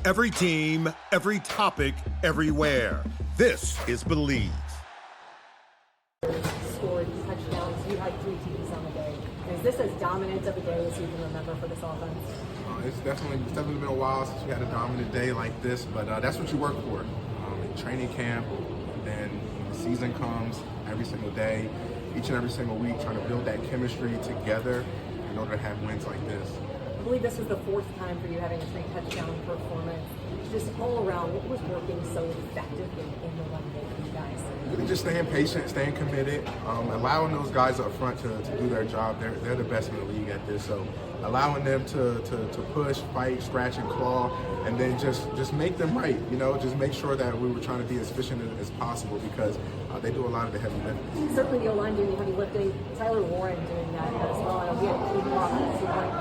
Every team, every topic, everywhere. This is Believe. Scored touchdowns. You had 3 TDs on the day. Is this as dominant of a day as you can remember for this offense? It's definitely been a while since we had a dominant day like this, but that's what you work for. In training camp, and then when the season comes, every single day, each and every single week, trying to build that chemistry together in order to have wins like this. I believe this was the 4th time for you having a 3-touchdown performance. Just all around, what was working so effectively in the run game for you guys? Really just staying patient, staying committed, allowing those guys up front to do their job. They're the best in the league at this, so allowing them to push, fight, scratch, and claw, and then just make them right. Just make sure that we were trying to be as efficient as possible because they do a lot of the heavy lifting. Certainly the O-line doing the heavy lifting, Tyler Warren doing that as well. I know we had a key block at some point.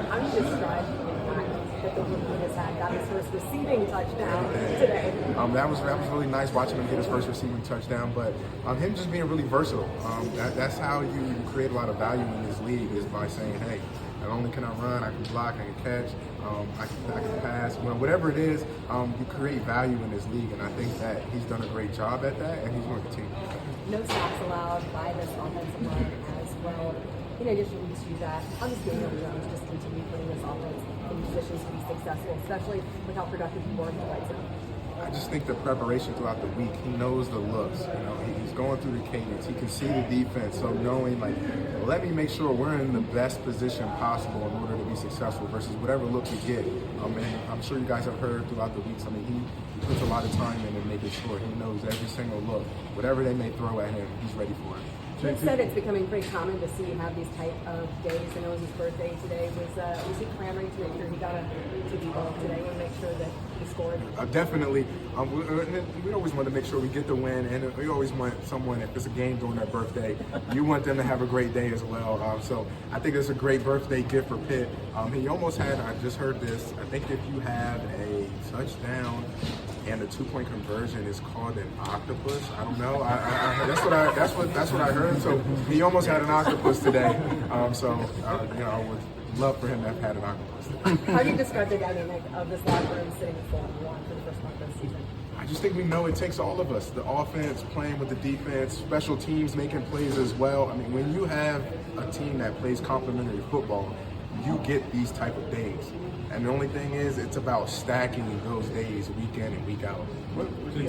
How do you describe the impact that the rookie has had? Got his first receiving touchdown today. That was really nice watching him get his first receiving touchdown, but him just being really versatile. That's how you create a lot of value in this league, is by saying, hey, not only can I run, I can block, I can catch, I can pass. Whatever it is, you create value in this league, and I think that he's done a great job at that, and he's going to continue. No sacks allowed by this offensive line as well. In addition to that, how does Daniel Jones just continue putting this offense in positions to be successful, especially with how productive you were in the red zone? I just think the preparation throughout the week, he knows the looks. He's going through the cadence. He can see the defense. So knowing, let me make sure we're in the best position possible in order to be successful versus whatever look we get. And I'm sure you guys have heard throughout the weeks. He puts a lot of time in making sure he knows every single look. Whatever they may throw at him, he's ready for it. You said it's becoming pretty common to see him have these type of days. I know it was his birthday today. Was he clamoring to make sure he got a TV ball today and make sure that he scored? Definitely. We always want to make sure we get the win, and we always want someone, if it's a game during their birthday, you want them to have a great day as well. So I think it's a great birthday gift for Pitt. He almost had, I just heard this, I think if you have a touchdown and the 2-point conversion is called an octopus. I don't know. That's what I heard. So he almost had an octopus today. I would love for him to have had an octopus today. How do you describe the dynamic of this locker room sitting at 4-1 for the first month of the season? I just think we know it takes all of us. The offense playing with the defense, special teams making plays as well. When you have a team that plays complementary football, you get these type of days. And the only thing is, it's about stacking those days week in and week out. But the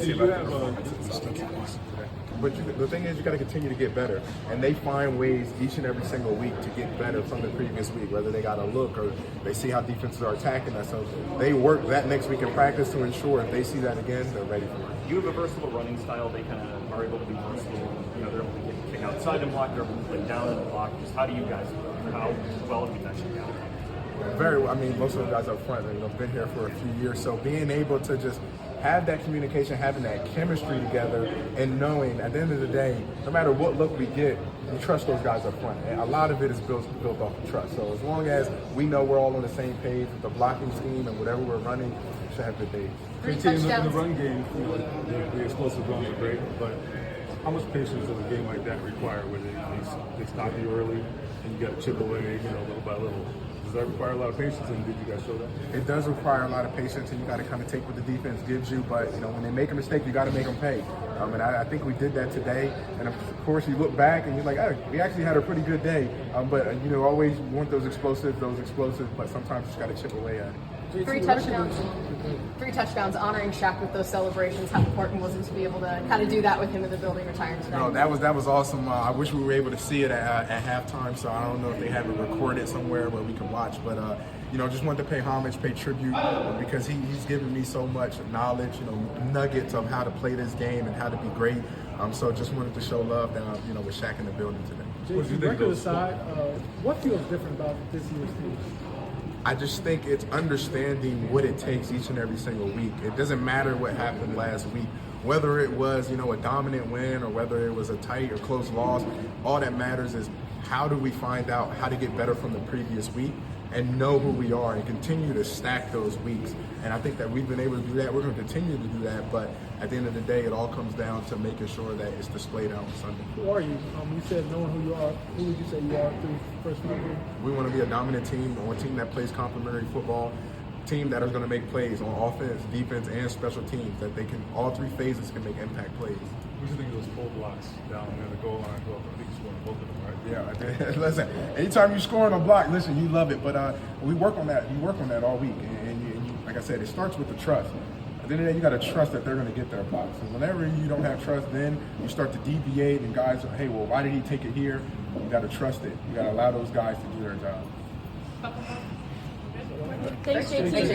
thing is, you got to continue to get better. And they find ways each and every single week to get better from the previous week, whether they got a look or they see how defenses are attacking us. So they work that next week in practice to ensure if they see that again, they're ready for it. You have a versatile running style. They kind of are able to be versatile. They're able to kick outside and block. They're able to play down and block. Just how do you guys do it? How well have you done together? Very well. Most of the guys up front have been here for a few years, so being able to just have that communication, having that chemistry together, and knowing at the end of the day, no matter what look we get, we trust those guys up front. And a lot of it is built off of trust. So as long as we know we're all on the same page with the blocking scheme and whatever we're running, we should have good days. In the run game, the explosive runs are great, but how much patience does a game like that require when they stop you early and you got to chip away, little by little? Does that require a lot of patience, and did you guys show that? It does require a lot of patience, and you got to kind of take what the defense gives you. But when they make a mistake, you got to make them pay. And I think we did that today. And of course, you look back and you're like, oh, we actually had a pretty good day. But always want those explosives. But sometimes you just got to chip away at it. 3 touchdowns, honoring Shaq with those celebrations. How important was it to be able to kind of do that with him in the building retiring today? No, that was awesome. I wish we were able to see it at halftime, so I don't know if they have it recorded somewhere where we can watch. But just wanted to pay homage, pay tribute, because he's given me so much knowledge, nuggets of how to play this game and how to be great. So just wanted to show love down, with Shaq in the building today. JC, record aside, what feels different about this year's team? I just think it's understanding what it takes each and every single week. It doesn't matter what happened last week, whether it was, a dominant win or whether it was a tight or close loss. All that matters is how do we find out how to get better from the previous week and know who we are and continue to stack those weeks. And I think that we've been able to do that. We're going to continue to do that. But at the end of the day, it all comes down to making sure that it's displayed out on Sunday. Who are you? You said knowing who you are. Who would you say you are through first round? We want to be a dominant team, or a team that plays complementary football, team that is going to make plays on offense, defense, and special teams. That they can, all three phases can make impact plays. What do you think of those full blocks down near the goal line? I think you scored both of them, right? Yeah, listen. Anytime you're scoring a block, listen, you love it. But we work on that. You work on that all week, and you, like I said, it starts with the trust. At the end of the day, you got to trust that they're going to get their blocks. And whenever you don't have trust, then you start to deviate, and guys, hey, well, why did he take it here? You got to trust it. You got to allow those guys to do their job. Thanks, JT.